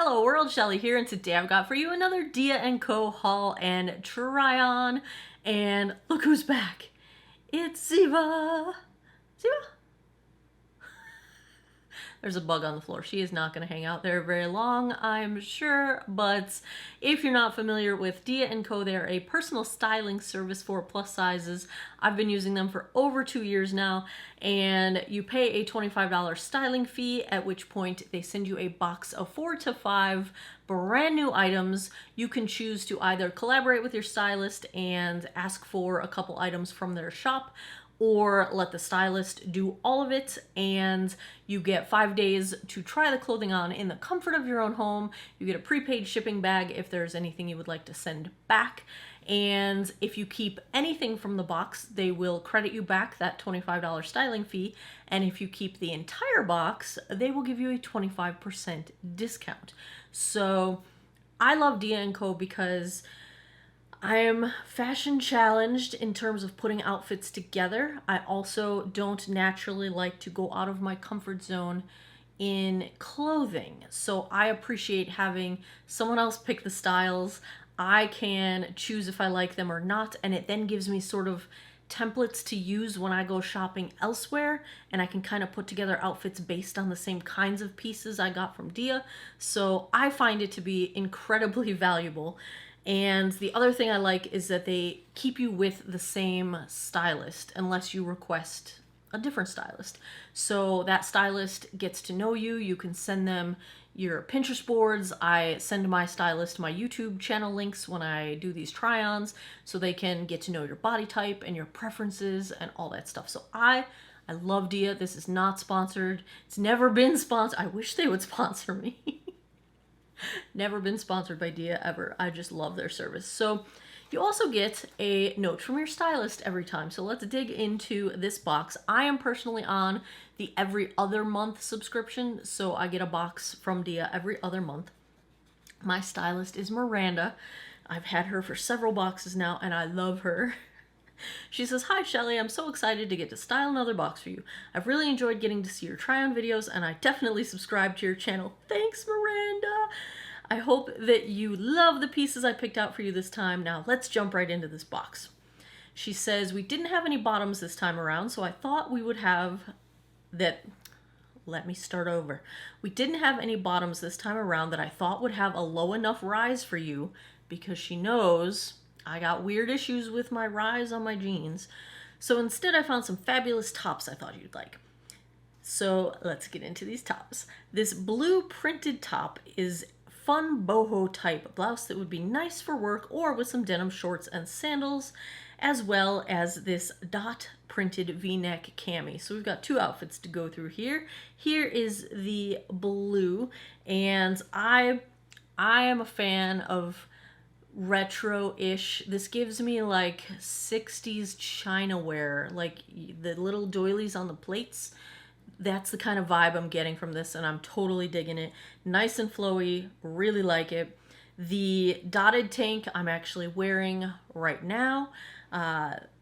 Hello world, Shelly here, and today I've got for you another Dia & Co haul and try on, and look who's back. It's Ziva. Ziva? There's a bug on the floor. She is not going to hang out there very long, I'm sure, but if you're not familiar with Dia & Co, they're a personal styling service for plus sizes. I've been using them for over 2 years now, and you pay a $25 styling fee, at which point they send you a box of 4 to 5 brand new items. You can choose to either collaborate with your stylist and ask for a couple items from their shop, or let the stylist do all of it, and you get 5 days to try the clothing on in the comfort of your own home. You get a prepaid shipping bag if there's anything you would like to send back, and if you keep anything from the box, they will credit you back that $25 styling fee, and if you keep the entire box, they will give you a 25% discount. So I love Dia & Co because I'm fashion challenged in terms of putting outfits together. I also don't naturally like to go out of my comfort zone in clothing. So I appreciate having someone else pick the styles. I can choose if I like them or not, and it then gives me sort of templates to use when I go shopping elsewhere, and I can kind of put together outfits based on the same kinds of pieces I got from Dia. So I find it to be incredibly valuable. And the other thing I like is that they keep you with the same stylist unless you request a different stylist. So that stylist gets to know you. You can send them your Pinterest boards. I send my stylist my YouTube channel links when I do these try-ons so they can get to know your body type and your preferences and all that stuff. So I love Dia. This is not sponsored. It's never been sponsored. I wish they would sponsor me. Never been sponsored by Dia ever. I just love their service. So you also get a note from your stylist every time. So let's dig into this box. I am personally on the every other month subscription, so I get a box from Dia every other month. My stylist is Miranda. I've had her for several boxes now, and I love her. She says, "Hi Shelly, I'm so excited to get to style another box for you. I've really enjoyed getting to see your try-on videos, and I definitely subscribe to your channel. Thanks, Miranda. I hope that you love the pieces I picked out for you this time. Now let's jump right into this box." She says, "We didn't have any bottoms this time around, so I thought we would have that." Let me start over. "We didn't have any bottoms this time around that I thought would have a low enough rise for you," because she knows I got weird issues with my rise on my jeans. "So instead I found some fabulous tops I thought you'd like." So let's get into these tops. This blue printed top is fun boho type blouse that would be nice for work or with some denim shorts and sandals, as well as this dot printed v-neck cami. So we've got two outfits to go through here. Here is the blue, and I am a fan of retro-ish. This gives me like 60s China wear, like the little doilies on the plates. That's the kind of vibe I'm getting from this, and I'm totally digging it. Nice and flowy, really like it. The dotted tank I'm actually wearing right now.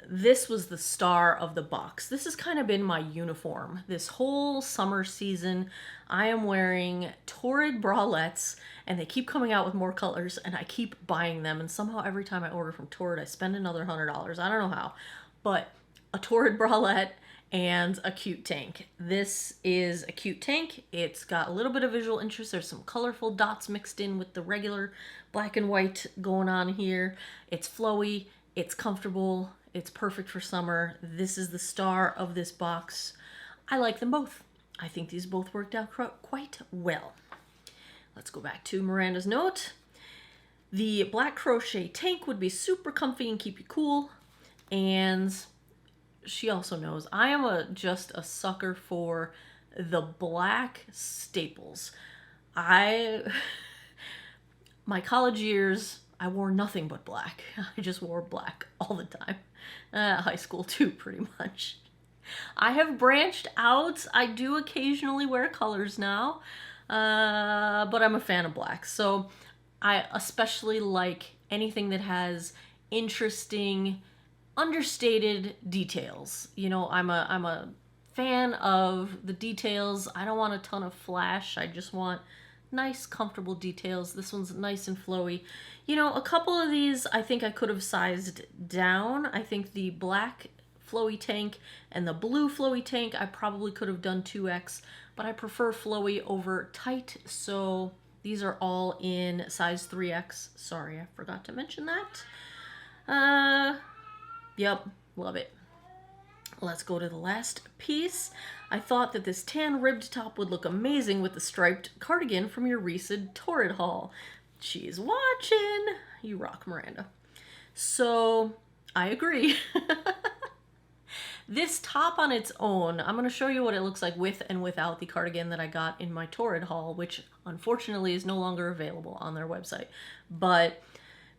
This was the star of the box. This has kind of been my uniform this whole summer season. I am wearing Torrid bralettes, and they keep coming out with more colors, and I keep buying them, and somehow every time I order from Torrid, I spend another $100. I don't know how, but a Torrid bralette and a cute tank. This is a cute tank. It's got a little bit of visual interest. There's some colorful dots mixed in with the regular black and white going on here. It's flowy, it's comfortable, it's perfect for summer. This is the star of this box. I like them both. I think these both worked out quite well. Let's go back to Miranda's note. The black crochet tank would be super comfy and keep you cool. And she also knows I am just a sucker for the black staples. My college years, I wore nothing but black. I just wore black all the time. High school too, pretty much. I have branched out. I do occasionally wear colors now, but I'm a fan of black. So I especially like anything that has interesting, understated details. You know, I'm a fan of the details. I don't want a ton of flash. I just want nice, comfortable details. This one's nice and flowy. You know, a couple of these I think I could have sized down. I think the black flowy tank and the blue flowy tank I probably could have done 2X, but I prefer flowy over tight, so these are all in size 3X. Sorry, I forgot to mention that. Yep, love it. Let's go to the last piece. I thought that this tan ribbed top would look amazing with the striped cardigan from your recent Torrid haul. She's watching. You rock, Miranda. So, I agree. This top on its own, I'm going to show you what it looks like with and without the cardigan that I got in my Torrid haul, which unfortunately is no longer available on their website. But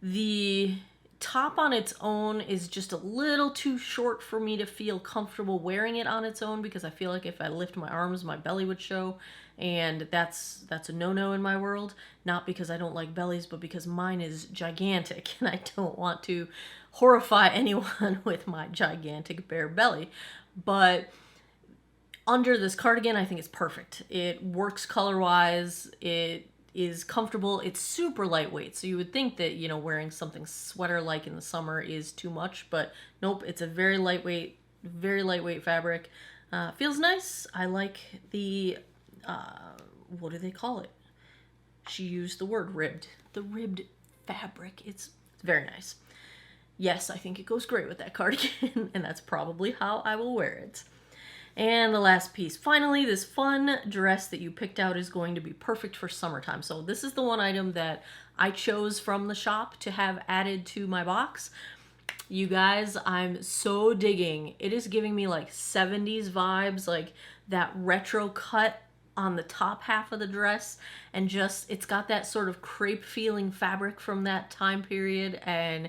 the top on its own is just a little too short for me to feel comfortable wearing it on its own, because I feel like if I lift my arms, my belly would show, and that's a no-no in my world. Not because I don't like bellies, but because mine is gigantic, and I don't want to horrify anyone with my gigantic bare belly. But under this cardigan, I think it's perfect. It works color-wise, it is comfortable, it's super lightweight, so you would think that, you know, wearing something sweater-like in the summer is too much, but nope, it's a very lightweight fabric. Feels nice. I like the, what do they call it? She used the word ribbed. The ribbed fabric. It's very nice. Yes, I think it goes great with that cardigan, and that's probably how I will wear it. And the last piece. Finally, this fun dress that you picked out is going to be perfect for summertime. So this is the one item that I chose from the shop to have added to my box. You guys, I'm so digging. It is giving me like 70s vibes, like that retro cut on the top half of the dress, and just, it's got that sort of crepe feeling fabric from that time period, and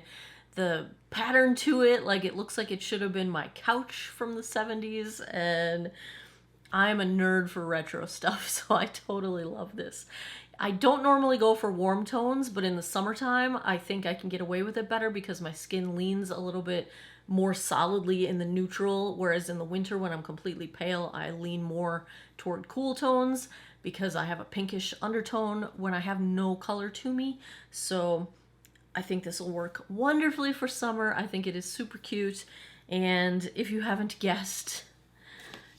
the pattern to it, like it looks like it should have been my couch from the 70s, and I'm a nerd for retro stuff, so I totally love this. I don't normally go for warm tones, but in the summertime, I think I can get away with it better because my skin leans a little bit more solidly in the neutral, whereas in the winter when I'm completely pale, I lean more toward cool tones because I have a pinkish undertone when I have no color to me. So I think this will work wonderfully for summer. I think it is super cute. And if you haven't guessed,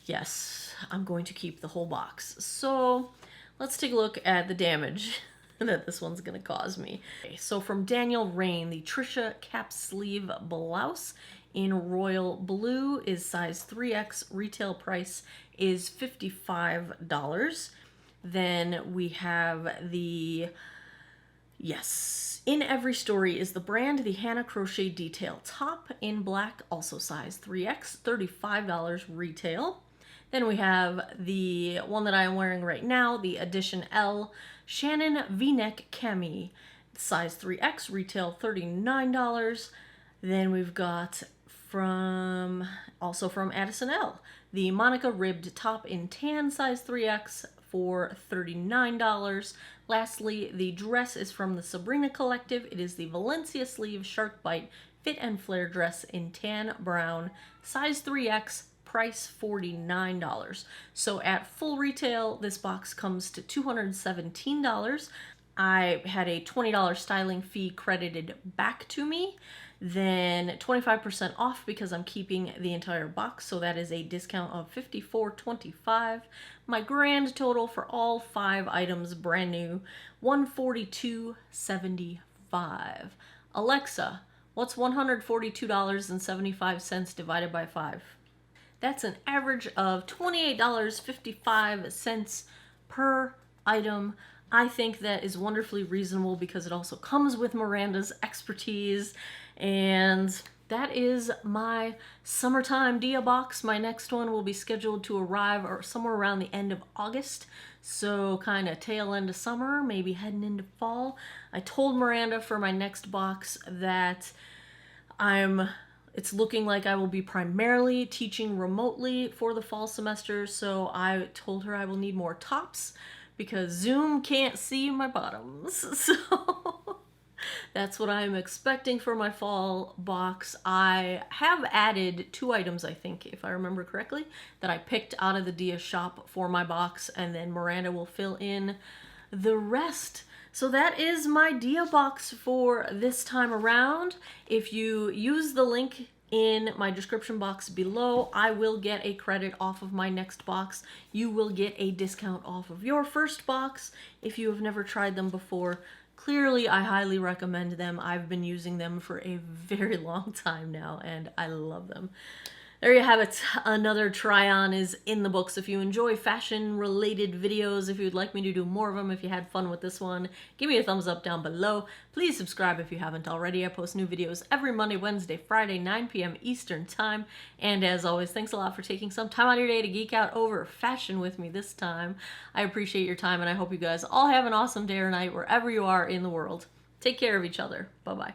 yes, I'm going to keep the whole box. So let's take a look at the damage that this one's going to cause me. Okay, so from Daniel Rain, the Trisha cap sleeve blouse in royal blue is size 3X. Retail price is $55. Then we have the, yes, In Every Story is the brand, the Hannah Crochet Detail top in black, also size 3X, $35 retail. Then we have the one that I'm wearing right now, the Edition L Shannon V-neck cami, size 3X, retail $39. Then we've got also from Addison L, the Monica ribbed top in tan, size 3X, for $39. Lastly, the dress is from the Sabrina Collective. It is the Valencia sleeve shark bite fit and flare dress in tan brown, size 3X, price $49. So at full retail, this box comes to $217. I had a $20 styling fee credited back to me, then 25% off because I'm keeping the entire box, so that is a discount of $54.25. My grand total for all 5 items, brand new, $142.75. Alexa, what's $142.75 divided by 5? That's an average of $28.55 per item. I think that is wonderfully reasonable because it also comes with Miranda's expertise. And that is my summertime Dia box. My next one will be scheduled to arrive or somewhere around the end of August. So kind of tail end of summer, maybe heading into fall. I told Miranda for my next box that it's looking like I will be primarily teaching remotely for the fall semester. So I told her I will need more tops because Zoom can't see my bottoms. So that's what I'm expecting for my fall box. I have added 2 items, I think, if I remember correctly, that I picked out of the Dia shop for my box, and then Miranda will fill in the rest. So that is my Dia box for this time around. If you use the link in my description box below, I will get a credit off of my next box. You will get a discount off of your first box if you have never tried them before. Clearly, I highly recommend them. I've been using them for a very long time now, and I love them. There you have it. Another try-on is in the books. If you enjoy fashion-related videos, if you'd like me to do more of them, if you had fun with this one, give me a thumbs up down below. Please subscribe if you haven't already. I post new videos every Monday, Wednesday, Friday, 9 p.m. Eastern Time. And as always, thanks a lot for taking some time out of your day to geek out over fashion with me this time. I appreciate your time, and I hope you guys all have an awesome day or night wherever you are in the world. Take care of each other. Bye-bye.